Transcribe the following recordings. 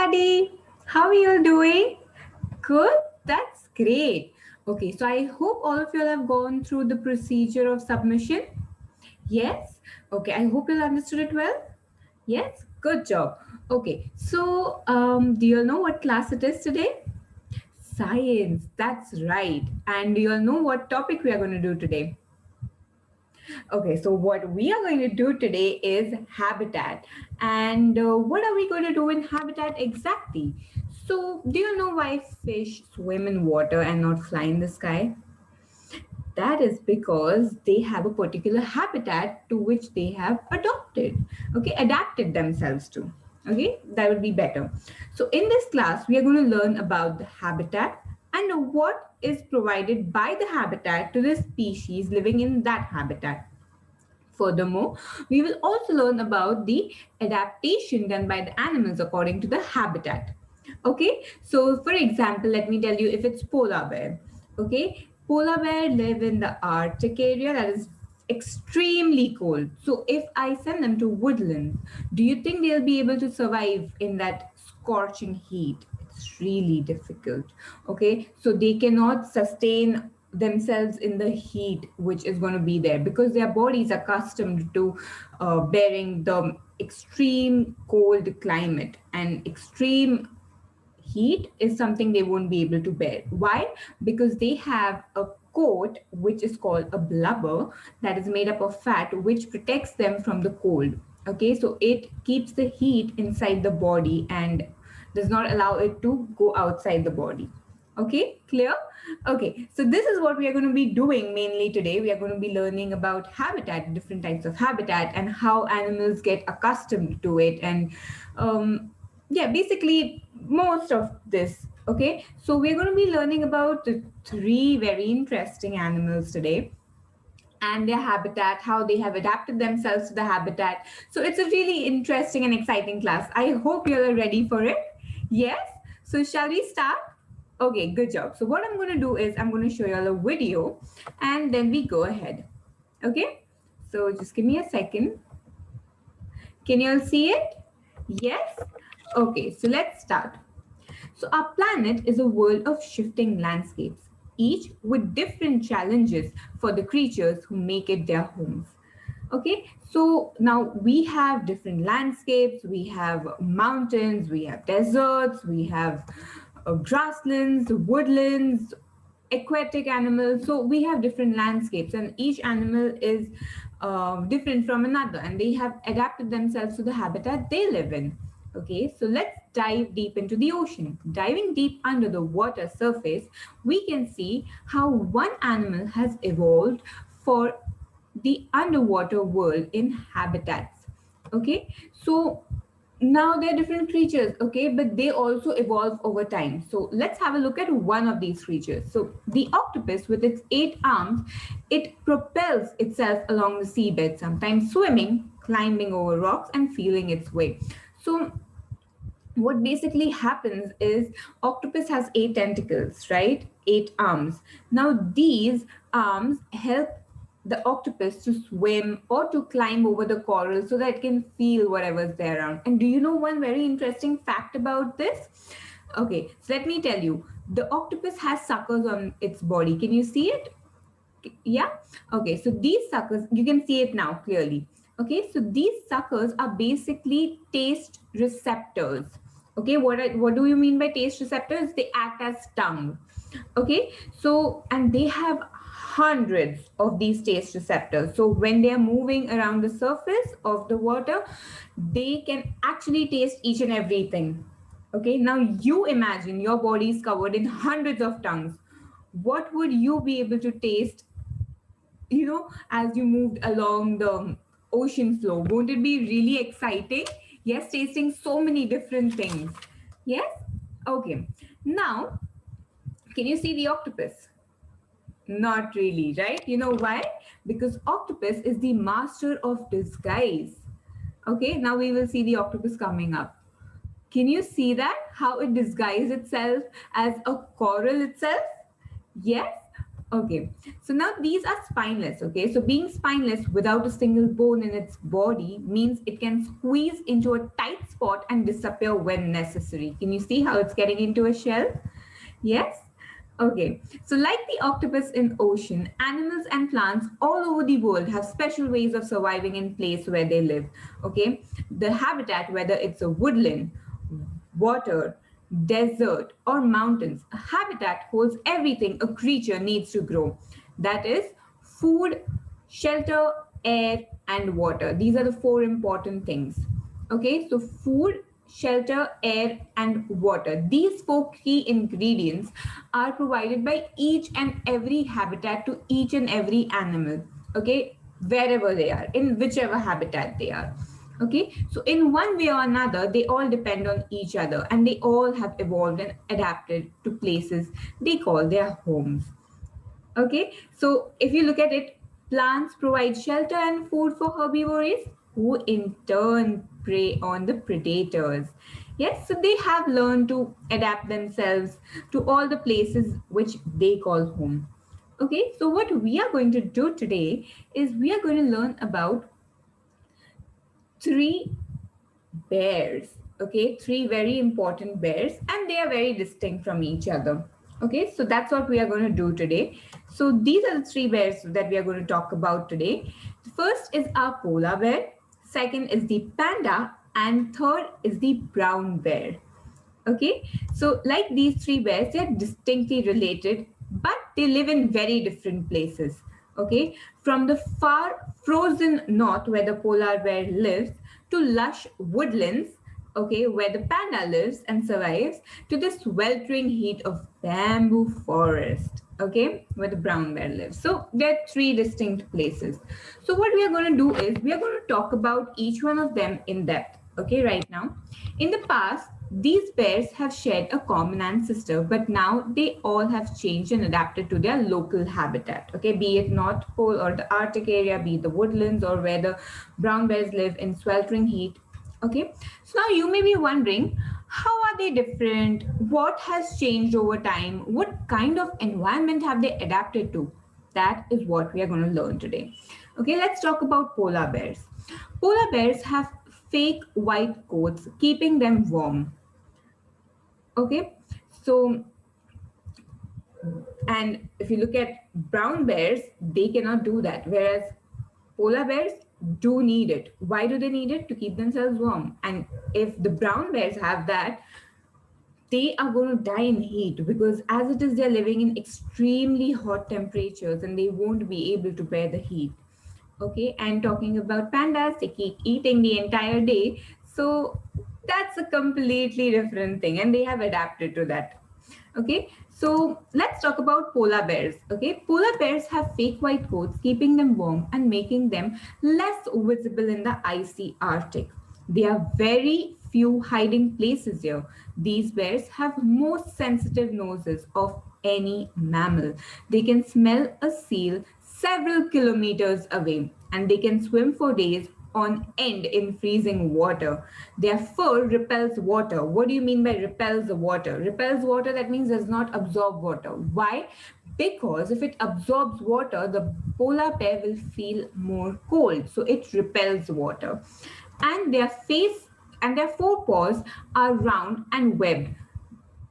everybody. How are you doing? Good? That's great. Okay, so I hope all of you have gone through the procedure of submission. Yes? Okay, I hope you understood it well. Yes? Good job. Okay, so do you all know what class it is today? Science, that's right. And do you all know what topic we are going to do today? Okay, so what we are going to do today is habitat. And what are we going to do in habitat exactly? So, do you know why fish swim in water and not fly in the sky? That is because they have a particular habitat to which they have adapted themselves to. Okay, that would be better. So, in this class, we are going to learn about the habitat and what is provided by the habitat to the species living in that habitat. Furthermore, we will also learn about the adaptation done by the animals according to the habitat. Okay, so for example, let me tell you if it's polar bear. Okay, polar bear live in the Arctic area that is extremely cold. So if I send them to woodlands, do you think they'll be able to survive in that scorching heat? It's really difficult. Okay, so they cannot sustain themselves in the heat which is going to be there because their bodies are accustomed to bearing the extreme cold climate, and extreme heat is something they won't be able to bear. Why? Because they have a coat which is called a blubber that is made up of fat which protects them from the cold. Okay, so it keeps the heat inside the body and does not allow it to go outside the body. Okay, clear? Okay, so this is what we are going to be doing mainly today. We are going to be learning about habitat, different types of habitat, and how animals get accustomed to it. And yeah, basically, most of this. Okay, so we're going to be learning about the three very interesting animals today and their habitat, how they have adapted themselves to the habitat. So it's a really interesting and exciting class. I hope you're ready for it. Yes? So shall we start? Okay, good job. So what I'm going to do is I'm going to show you all a video and then we go ahead. Okay? So just give me a second. Can you all see it? Yes? Okay, so let's start. So our planet is a world of shifting landscapes, each with different challenges for the creatures who make it their homes. Okay, so now we have different landscapes, we have mountains, we have deserts, we have grasslands, woodlands, aquatic animals. So we have different landscapes, and each animal is different from another, and they have adapted themselves to the habitat they live in. Okay, so let's dive deep into the ocean. Diving deep under the water surface, we can see how one animal has evolved for the underwater world in habitats. Okay, so now they're different creatures, okay, but they also evolve over time. So let's have a look at one of these creatures. So the octopus, with its 8 arms, it propels itself along the seabed, sometimes swimming, climbing over rocks, and feeling its way. So what basically happens is octopus has 8 tentacles, right? 8 arms. Now these arms help the octopus to swim or to climb over the coral so that it can feel whatever's there around. And do you know one very interesting fact about this? Okay, so let me tell you. The octopus has suckers on its body. Can you see it? Yeah. Okay, so these suckers, you can see it now clearly. Okay, so these suckers are basically taste receptors. Okay, what do you mean by taste receptors? They act as tongue. Okay, so and they have hundreds of these taste receptors. So when they are moving around the surface of the water, they can actually taste each and everything. Okay, now you imagine your body is covered in hundreds of tongues. What would you be able to taste, as you moved along the ocean floor? Won't it be really exciting? Yes, tasting so many different things. Yes? Okay. Now, can you see the octopus? Not really, right? You know why? Because octopus is the master of disguise. Okay, now we will see the octopus coming up. Can you see that? How it disguises itself as a coral itself? Yes? Okay, so now these are spineless. Okay, so being spineless without a single bone in its body means it can squeeze into a tight spot and disappear when necessary. Can you see how it's getting into a shell? Yes? Okay, so like the octopus in ocean, animals and plants all over the world have special ways of surviving in place where they live. Okay, the habitat, whether it's a woodland, water, desert, or mountains, a habitat holds everything a creature needs to grow. That is food, shelter, air, and water. These are the four important things. Okay, so food, shelter, air, and water. These four key ingredients are provided by each and every habitat to each and every animal. Okay, wherever they are, in whichever habitat they are. Okay, so in one way or another, they all depend on each other and they all have evolved and adapted to places they call their homes. Okay, so if you look at it, plants provide shelter and food for herbivores who in turn prey on the predators. Yes, so they have learned to adapt themselves to all the places which they call home. Okay, so what we are going to do today is we are going to learn about three bears. Okay, three very important bears, and they are very distinct from each other. Okay, so that's what we are going to do today. So these are the three bears that we are going to talk about today. The first is our polar bear, second is the panda, and third is the brown bear. Okay, so like these three bears, they're distinctly related, but they live in very different places. Okay, from the far frozen north where the polar bear lives to lush woodlands, okay, where the panda lives and survives, to the sweltering heat of bamboo forest, okay, where the brown bear lives. So there are three distinct places. So what we are going to do is we are going to talk about each one of them in depth, okay, right now. In the past, these bears have shared a common ancestor, but now they all have changed and adapted to their local habitat. Okay, be it North Pole or the Arctic area, be it the woodlands or where the brown bears live in sweltering heat. Okay, so now you may be wondering, how are they different? What has changed over time? What kind of environment have they adapted to? That is what we are going to learn today. Okay, let's talk about polar bears. Polar bears have fake white coats, keeping them warm. Okay, so and if you look at brown bears, they cannot do that, whereas polar bears do need it. Why do they need it? To keep themselves warm. And if the brown bears have that, they are going to die in heat, because as it is, they're living in extremely hot temperatures and they won't be able to bear the heat. Okay, and talking about pandas, they keep eating the entire day, so that's a completely different thing and they have adapted to that. Okay, so let's talk about polar bears. Okay, polar bears have fake white coats, keeping them warm and making them less visible in the icy Arctic. There are very few hiding places here. These bears have most sensitive noses of any mammal. They can smell a seal several kilometers away, and they can swim for days on end in freezing water. Their fur repels water. What do you mean by repels the water? Repels water, that means does not absorb water. Why? Because if it absorbs water, the polar bear will feel more cold. So it repels water. And their face and their forepaws are round and webbed.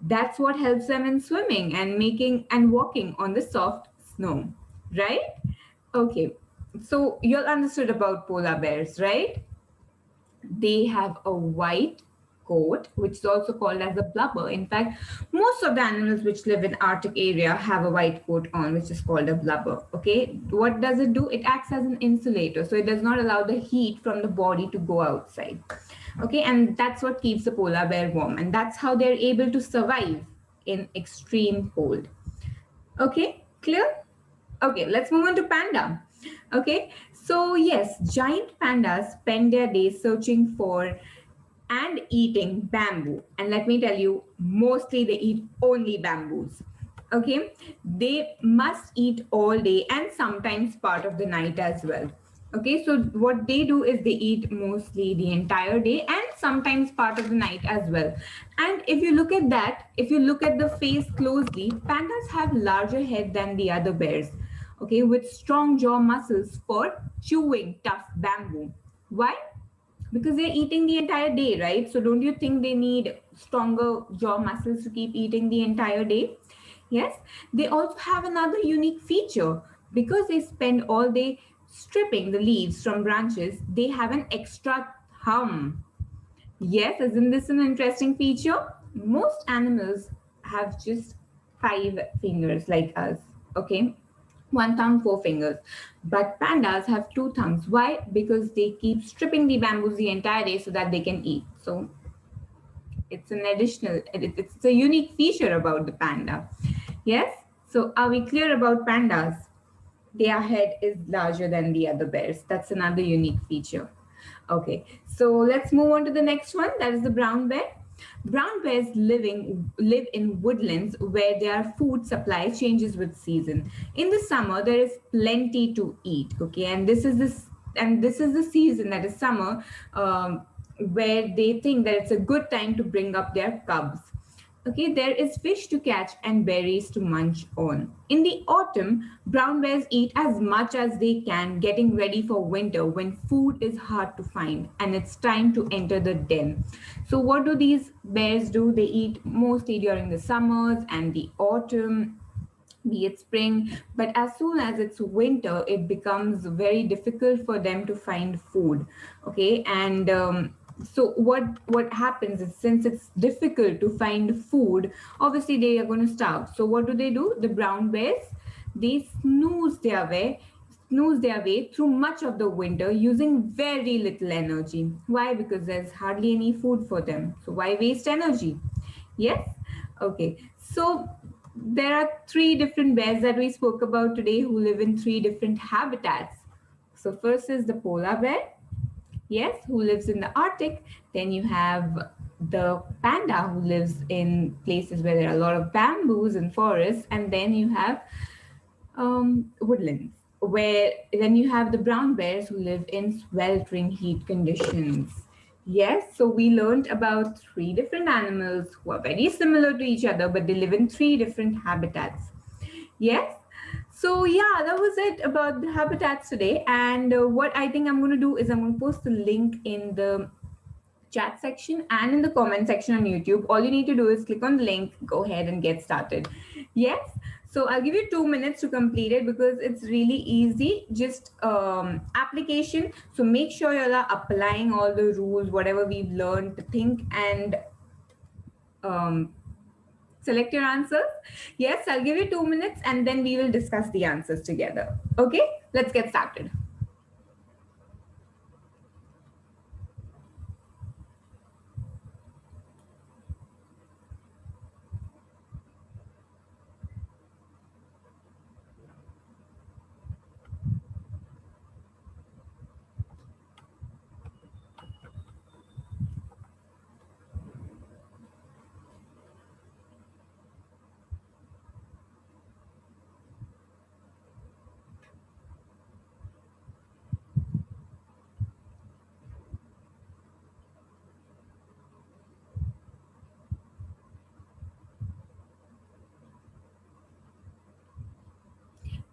That's what helps them in swimming and making and walking on the soft snow, right? Okay, so you all understood about polar bears, right? They have a white coat, which is also called as a blubber. In fact, most of the animals which live in Arctic area have a white coat on, which is called a blubber. Okay, what does it do? It acts as an insulator, so it does not allow the heat from the body to go outside. Okay, and that's what keeps the polar bear warm, and that's how they're able to survive in extreme cold. Okay, clear? Okay, let's move on to panda. Okay, so yes, giant pandas spend their days searching for and eating bamboo. And let me tell you, mostly they eat only bamboos. Okay, they must eat all day and sometimes part of the night as well. Okay, so what they do is they eat mostly the entire day and sometimes part of the night as well. And if you look at that, if you look at the face closely, pandas have larger head than the other bears, okay, with strong jaw muscles for chewing tough bamboo. Why? Because they're eating the entire day, right? So don't you think they need stronger jaw muscles to keep eating the entire day? Yes. They also have another unique feature. Because they spend all day stripping the leaves from branches, they have an extra thumb. Yes, isn't this an interesting feature? Most animals have just 5 fingers like us, okay? One thumb, 4 fingers. But pandas have 2 thumbs. Why? Because they keep stripping the bamboos the entire day so that they can eat. So it's an additional, it's a unique feature about the panda. Yes? So are we clear about pandas? Their head is larger than the other bears. That's another unique feature. Okay, so let's move on to the next one. That is the brown bear. Brown bears live in woodlands where their food supply changes with season. In the summer, there is plenty to eat. Okay, and this is the season, that is summer, where they think that it's a good time to bring up their cubs. Okay, there is fish to catch and berries to munch on. In the autumn, brown bears eat as much as they can, getting ready for winter when food is hard to find and it's time to enter the den. So, what do these bears do? They eat mostly during the summers and the autumn, be it spring, but as soon as it's winter it becomes very difficult for them to find food. Okay, and so what happens is, since it's difficult to find food, obviously they are going to starve. So what do? The brown bears, they snooze their way through much of the winter using very little energy. Why? Because there's hardly any food for them, so why waste energy? Yes. Okay, so there are 3 different bears that we spoke about today who live in 3 different habitats. So, first is the polar bear, yes, who lives in the Arctic. Then you have the panda, who lives in places where there are a lot of bamboos and forests. And then you have woodlands, where then you have the brown bears who live in sweltering heat conditions. Yes, so we learned about 3 different animals who are very similar to each other, but they live in 3 different habitats. Yes, so yeah, that was it about the habitats today. And what I think I'm going to do is I'm going to post the link in the chat section and in the comment section on YouTube. All you need to do is click on the link, go ahead and get started. Yes. So I'll give you 2 minutes to complete it because it's really easy. Just application. So make sure you're applying all the rules, whatever we've learned, think and um, select your answers. Yes, I'll give you 2 minutes and then we will discuss the answers together. Okay, let's get started.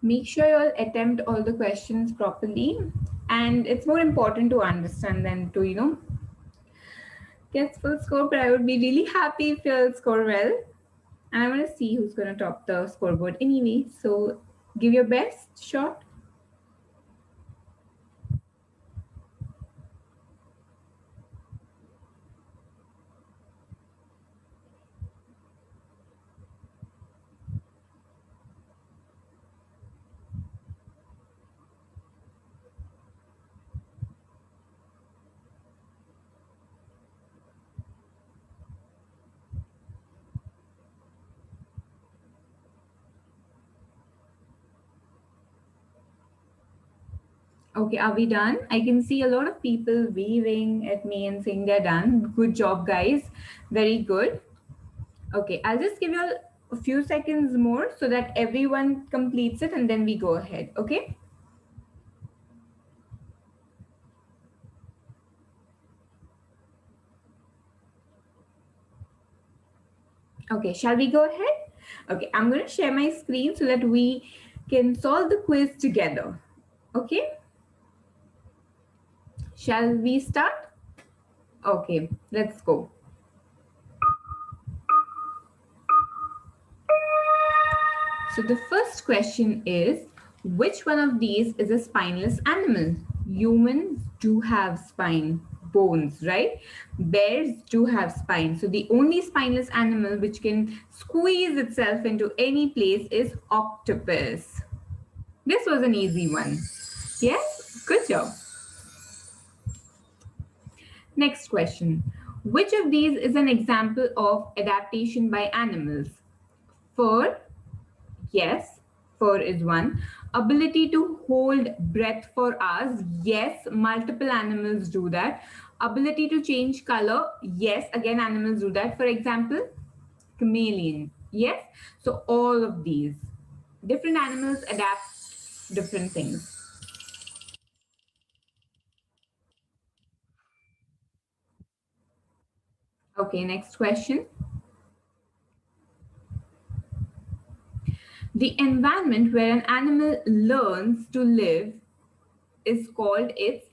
Make sure you'll attempt all the questions properly, and it's more important to understand than to get full score. But I would be really happy if you'll score well, and I want to see who's going to top the scoreboard anyway. So give your best shot. Okay, are we done? I can see a lot of people waving at me and saying they're done. Good job, guys. Very good. Okay, I'll just give you a few seconds more so that everyone completes it and then we go ahead. Okay. Okay, shall we go ahead? Okay, I'm going to share my screen so that we can solve the quiz together. Okay, shall we start? Okay, let's go. So the first question is, which one of these is a spineless animal? Humans do have spine, bones, right? Bears do have spine. So the only spineless animal which can squeeze itself into any place is octopus. This was an easy one. Yes, good job. Next question. Which of these is an example of adaptation by animals? Fur, yes, fur is one. Ability to hold breath for hours, yes, multiple animals do that. Ability to change color, yes, again, animals do that. For example, chameleon, yes. So, all of these. Different animals adapt different things. Okay, next question. The environment where an animal learns to live is called its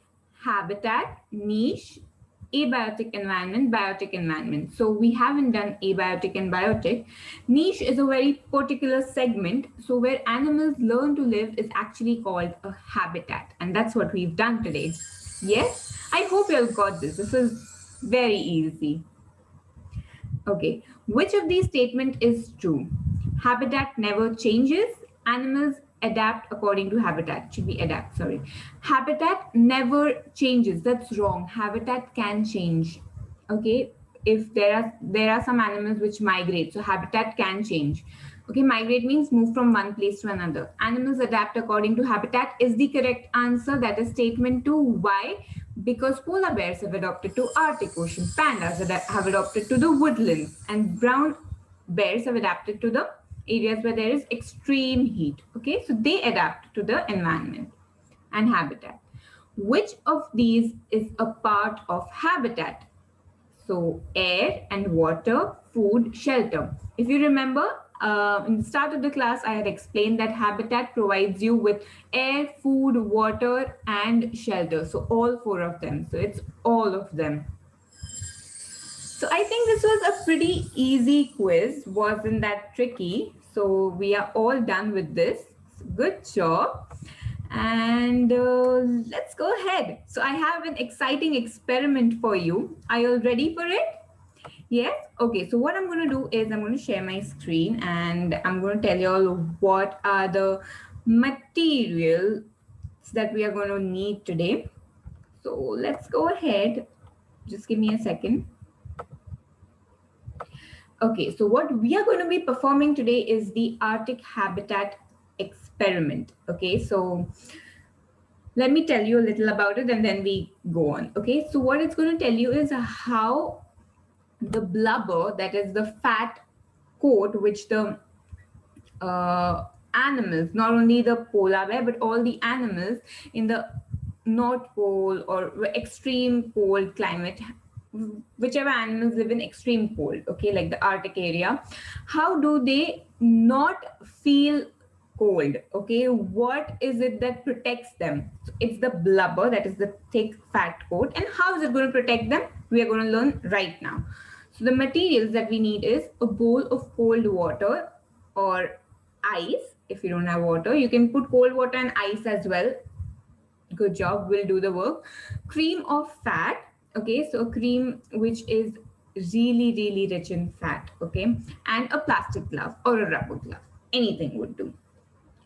habitat, niche, abiotic environment, biotic environment. So we haven't done abiotic and biotic. Niche is a very particular segment. So where animals learn to live is actually called a habitat. And that's what we've done today. Yes, I hope you all got this. This is very easy. Okay, which of these statement is true? Habitat never changes. Animals adapt according to habitat. Should be adapt, sorry. Habitat never changes. That's wrong. Habitat can change. Okay, if there are some animals which migrate, so habitat can change. Okay, migrate means move from one place to another. Animals adapt according to habitat is the correct answer. That is statement 2. Why? Because polar bears have adopted to Arctic Ocean, pandas have adopted to the woodlands, and brown bears have adapted to the areas where there is extreme heat. Okay, so they adapt to the environment and habitat. Which of these is a part of habitat? So air and water, food, shelter. If you remember, in the start of the class, I had explained that habitat provides you with air, food, water, and shelter. So all four of them. So it's all of them. So I think this was a pretty easy quiz. Wasn't that tricky? So we are all done with this. Good job. And let's go ahead. So I have an exciting experiment for you. Are you all ready for it? Yes? Okay, so what I'm going to do is I'm going to share my screen and I'm going to tell you all what are the materials that we are going to need today. So let's go ahead. Just give me a second. Okay, so what we are going to be performing today is the Arctic habitat experiment. Okay, so let me tell you a little about it and then we go on. Okay, so what it's going to tell you is how the blubber, that is the fat coat which the animals, not only the polar bear but all the animals in the North Pole or extreme cold climate, whichever animals live in extreme cold, okay, like the Arctic area, how do they not feel cold? Okay, what is it that protects them? So it's the blubber, that is the thick fat coat. And how is it going to protect them? We are going to learn right now. So the materials that we need is a bowl of cold water or ice. If you don't have water, you can put cold water and ice as well. Good job, will do the work. Cream of fat. Okay, so a cream which is really rich in fat. Okay, and a plastic glove or a rubber glove, anything would do.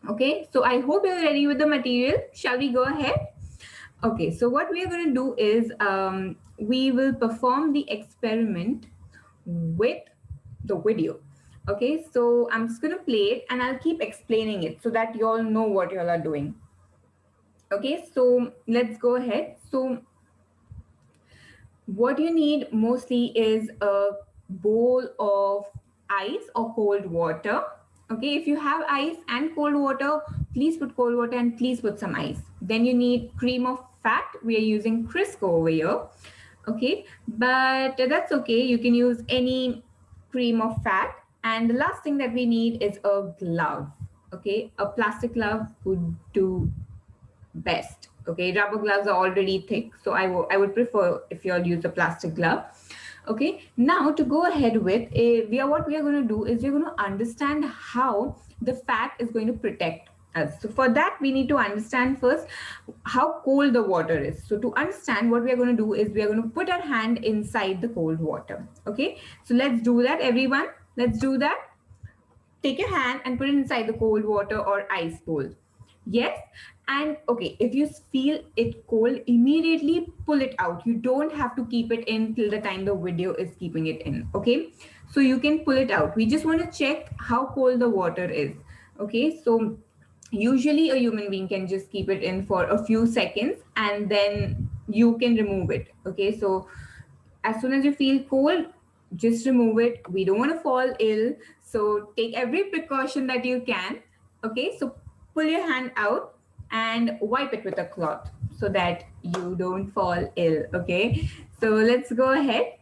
Okay, so I hope you're ready with the material. Shall we go ahead? Okay, so what we are going to do is we will perform the experiment with the video. Okay, so I'm just going to play it and I'll keep explaining it so that you all know what you all are doing. Okay, so let's go ahead. So what you need mostly is a bowl of ice or cold water. Okay, if you have ice and cold water, please put cold water and please put some ice. Then you need cream of fat. We are using Crisco over here. Okay, but that's okay. You can use any cream of fat. And the last thing that we need is a glove. Okay, a plastic glove would do best. Okay, rubber gloves are already thick, so I would prefer if you all use a plastic glove. Okay, now to go ahead with we are what we are going to do is we're going to understand how the fat is going to protect us. So for that we need to understand first how cold the water is. So to understand, what we are going to do is we are going to put our hand inside the cold water. Okay, so let's do that, everyone. Let's do that. Take your hand and put it inside the cold water or ice bowl. Yes. And okay, if you feel it cold, immediately pull it out. You don't have to keep it in till the time the video is keeping it in. Okay, so you can pull it out. We just want to check how cold the water is. Okay, so usually a human being can just keep it in for a few seconds and then you can remove it. Okay, so as soon as you feel cold, just remove it. We don't want to fall ill, so take every precaution that you can. Okay, so pull your hand out and wipe it with a cloth so that you don't fall ill. Okay, so let's go ahead.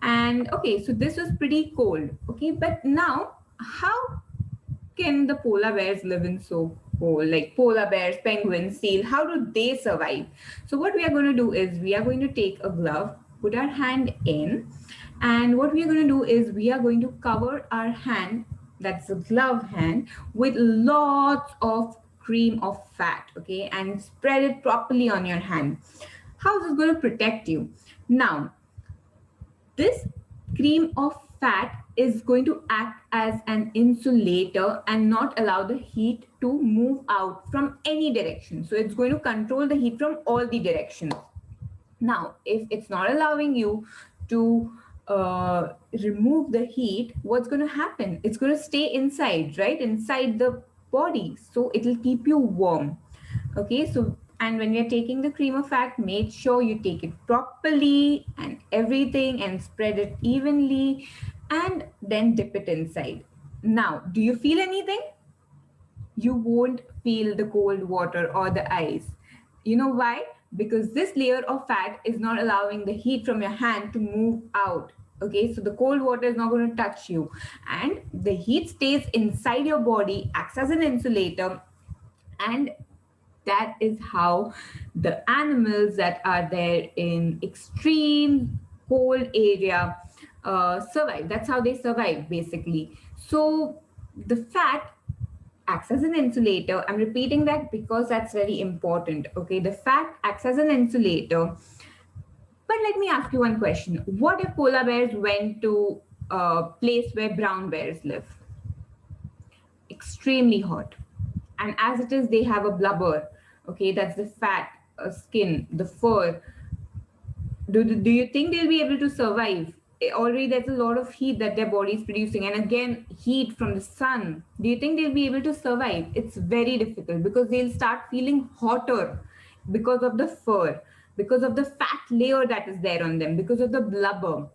And okay, so this was pretty cold. Okay, but now how can the polar bears live in so cold? Like polar bears, penguins, seal, how do they survive? So what we are going to do is we are going to take a glove, put our hand in, and what we are going to do is we are going to cover our hand, that's a glove hand, with lots of cream of fat. Okay, and spread it properly on your hand. How is this going to protect you? Now this cream of fat is going to act as an insulator and not allow the heat to move out from any direction. So it's going to control the heat from all the directions. Now, if it's not allowing you to remove the heat, what's going to happen? It's going to stay inside, right? Inside the body. So it'll keep you warm. Okay, so and when you're taking the cream of fat, make sure you take it properly and everything and spread it evenly and then dip it inside. Now, do you feel anything? You won't feel the cold water or the ice. You know why? Because this layer of fat is not allowing the heat from your hand to move out. Okay, so the cold water is not going to touch you, and the heat stays inside your body, acts as an insulator, and that is how the animals that are there in extreme cold area survive. That's how they survive basically. So the fat acts as an insulator. I'm repeating that because that's very important. Okay, the fat acts as an insulator. But let me ask you one question. What if polar bears went to a place where brown bears live? Extremely hot. And as it is, they have a blubber. Okay, that's the fat, skin, the fur. Do you think they'll be able to survive? Already there's a lot of heat that their body is producing, and again heat from the sun. Do you think they'll be able to survive? It's very difficult because they'll start feeling hotter because of the fur, because of the fat layer that is there on them, because of the blubber.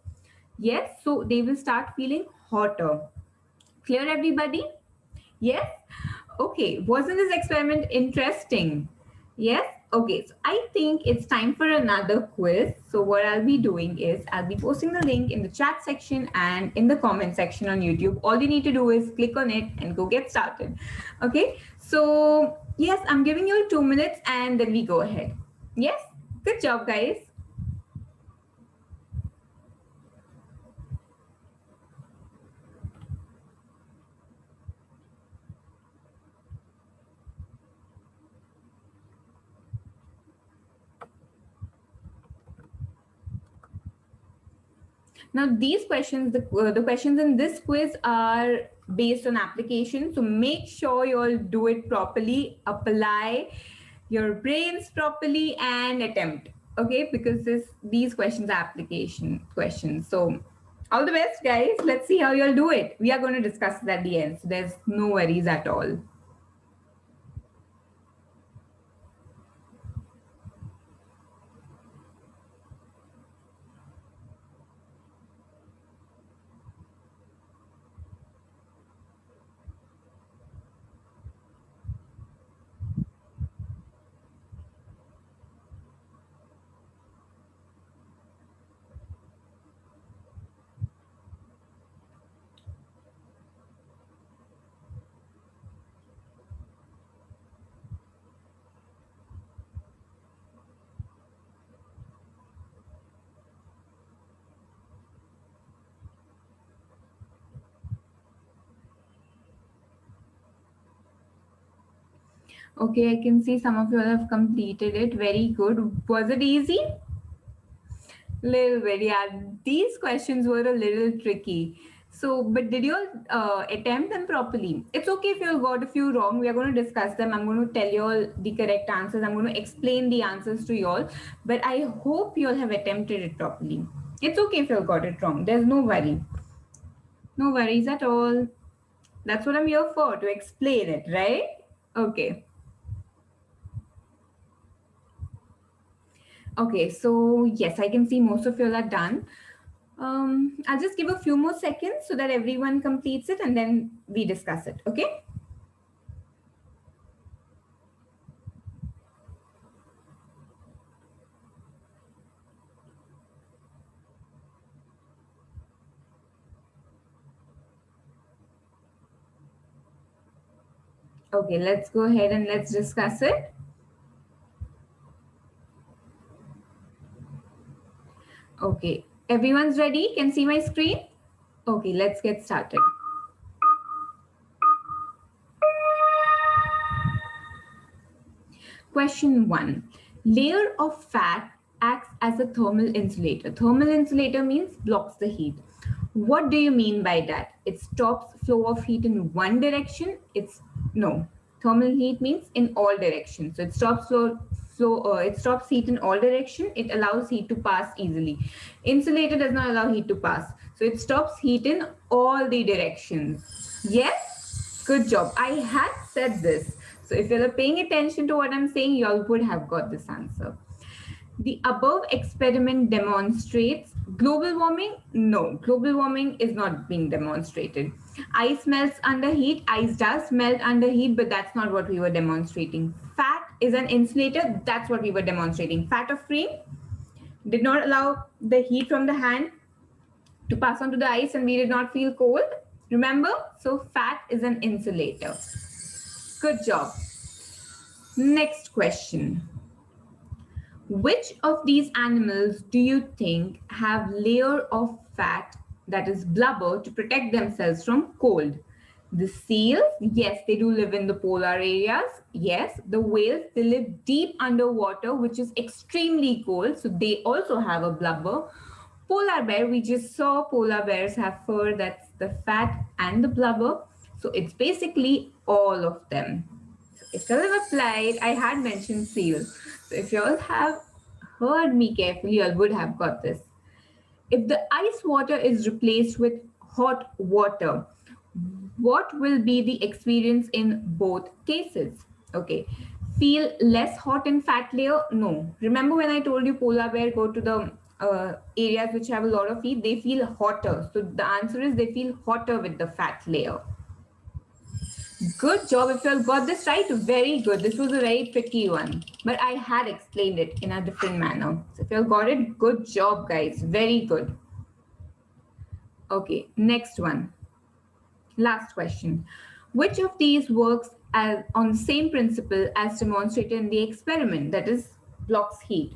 Yes, so they will start feeling hotter. Clear, everybody? Yes? Okay. Wasn't this experiment interesting? Yes? Okay. So I think it's time for another quiz. So what I'll be doing is I'll be posting the link in the chat section and in the comment section on YouTube. All you need to do is click on it and go get started. Okay. So yes, I'm giving you 2 minutes and then we go ahead. Yes? Good job, guys. Now, these questions, the questions in this quiz are based on application. So make sure you all do it properly, apply your brains properly, and attempt. Okay, because these questions are application questions. So all the best, guys. Let's see how you all do it. We are going to discuss it at the end. So there's no worries at all. Okay, I can see some of you all have completed it. Very good. Was it easy? Little bit, yeah. These questions were a little tricky. So, but did you all attempt them properly? It's okay if you all got a few wrong. We are going to discuss them. I'm going to tell you all the correct answers. I'm going to explain the answers to you all. But I hope you all have attempted it properly. It's okay if you all got it wrong. There's no worry. No worries at all. That's what I'm here for, to explain it, right? Okay. Okay, so yes, I can see most of you all are done. I'll just give a few more seconds so that everyone completes it and then we discuss it. Okay. Okay, let's go ahead and let's discuss it. Okay, everyone's ready? Can see my screen? Okay, let's get started. Question 1. Layer of fat acts as a thermal insulator. Thermal insulator means blocks the heat. What do you mean by that? It stops flow of heat in one direction. It's no. Thermal heat means in all directions. So it stops it stops heat in all direction. It allows heat to pass easily. Insulator does not allow heat to pass. So it stops heat in all the directions. Yes? Good job. I had said this. So if you're paying attention to what I'm saying, you all would have got this answer. The above experiment demonstrates global warming. No, global warming is not being demonstrated. Ice melts under heat. Ice does melt under heat, but that's not what we were demonstrating. Fat is an insulator. That's what we were demonstrating. Fat of frame did not allow the heat from the hand to pass onto the ice and we did not feel cold. Remember? So fat is an insulator. Good job. Next question. Which of these animals do you think have layer of fat, that is blubber, to protect themselves from cold? The seals, yes, they do live in the polar areas. Yes, the whales, they live deep underwater, which is extremely cold, so they also have a blubber. Polar bear, we just saw polar bears have fur, that's the fat and the blubber. So it's basically all of them. If you have applied, I had mentioned seals. So if you all have heard me carefully, you all would have got this. If the ice water is replaced with hot water, what will be the experience in both cases? Okay. Feel less hot in fat layer? No. Remember when I told you polar bear go to the areas which have a lot of heat, they feel hotter. So the answer is they feel hotter with the fat layer. Good job. If you all got this right, very good. This was a very tricky one, but I had explained it in a different manner. So if you all got it, good job, guys. Very good. Okay, next one. Last question. Which of these works on the same principle as demonstrated in the experiment, that is, blocks heat?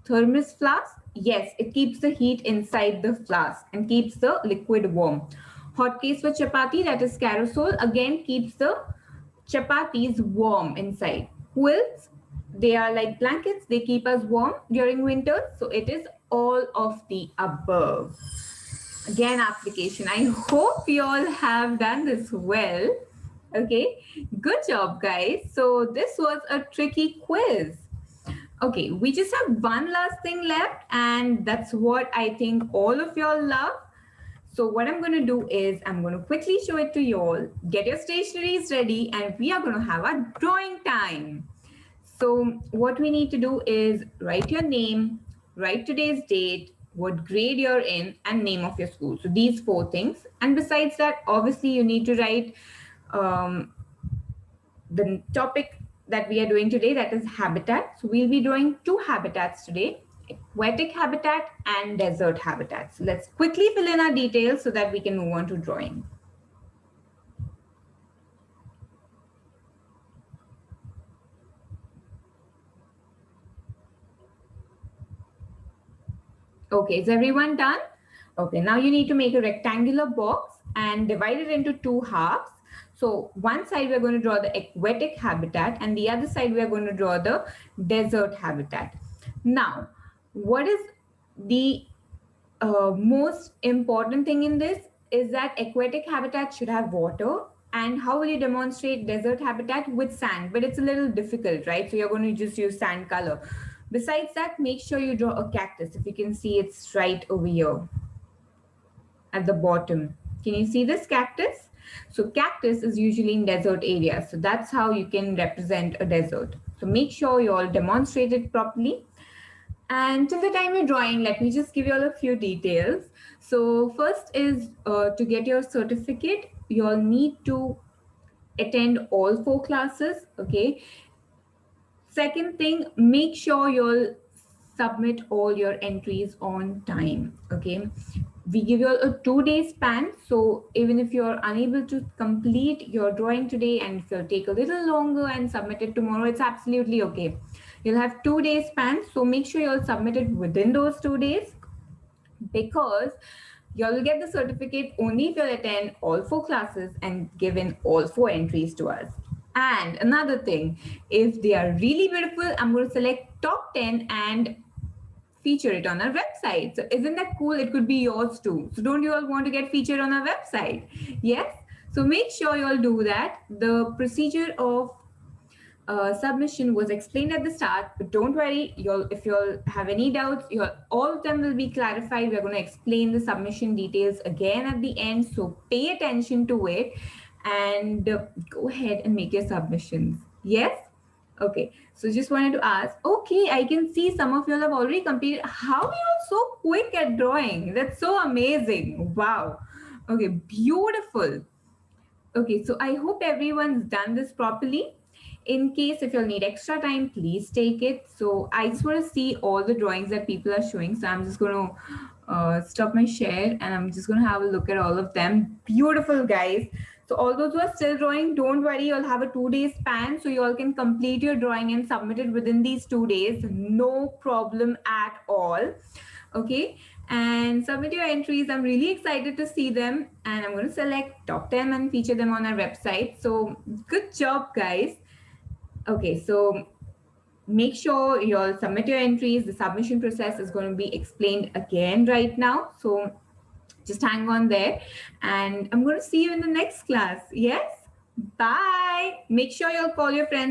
Thermos flask? Yes, it keeps the heat inside the flask and keeps the liquid warm. Hot case for chapati, that is carousel, again keeps the chapatis warm inside. Quilts, they are like blankets, they keep us warm during winter. So it is all of the above. Again, application. I hope you all have done this well. Okay, good job, guys. So this was a tricky quiz. Okay, we just have one last thing left, and that's what I think all of y'all love. So what I'm going to do is I'm going to quickly show it to you all. Get your stationeries ready, and we are going to have a drawing time. So what we need to do is write your name, write today's date, what grade you're in, and name of your school. So these four things. And besides that, obviously you need to write the topic that we are doing today, that is habitat. So we'll be drawing two habitats today, aquatic habitat and desert habitat. So let's quickly fill in our details so that we can move on to drawing. Okay, is everyone done? Okay, now you need to make a rectangular box and divide it into two halves. So one side we're going to draw the aquatic habitat, and the other side we're going to draw the desert habitat. Now, what is the most important thing in this is that aquatic habitat should have water. And how will you demonstrate desert habitat? With sand, but it's a little difficult, right? So you're going to just use sand color. Besides that, make sure you draw a cactus. If you can see, it's right over here at the bottom. Can you see this cactus? So cactus is usually in desert areas. So that's how you can represent a desert. So make sure you all demonstrate it properly. And till the time you're drawing, let me just give you all a few details. So first is to get your certificate, you'll need to attend all 4 classes, okay? Second thing, make sure you'll submit all your entries on time, okay? We give you a 2-day span, so even if you're unable to complete your drawing today and if you'll take a little longer and submit it tomorrow, it's absolutely okay. You'll have 2 days span, so make sure you'll submit it within those 2 days, because you'll get the certificate only if you attend all 4 classes and give in all 4 entries to us. And another thing, if they are really beautiful, I'm going to select top 10 and feature it on our website. So isn't that cool? It could be yours too. So don't you all want to get featured on our website? Yes. So make sure you all do that. The procedure of submission was explained at the start, but don't worry, if you'll have any doubts, all of them will be clarified. We're going to explain the submission details again at the end, so pay attention to it and go ahead and make your submissions. Yes. Okay, so just wanted to ask, okay, I can see some of you all have already completed. How are you all so quick at drawing? That's so amazing. Wow. Okay, beautiful. Okay, so I hope everyone's done this properly. In case if you'll need extra time, please take it. So I just want to see all the drawings that people are showing. So I'm just going to stop my share and I'm just going to have a look at all of them. Beautiful, guys. So all those who are still drawing, don't worry, you'll have a 2-day span. So you all can complete your drawing and submit it within these 2 days. No problem at all. Okay, and submit your entries. I'm really excited to see them, and I'm going to select top 10 and feature them on our website. So good job, guys. Okay, so make sure you'll submit your entries. The submission process is going to be explained again right now, so just hang on there, and I'm going to see you in the next class. Yes, bye. Make sure you'll call your friends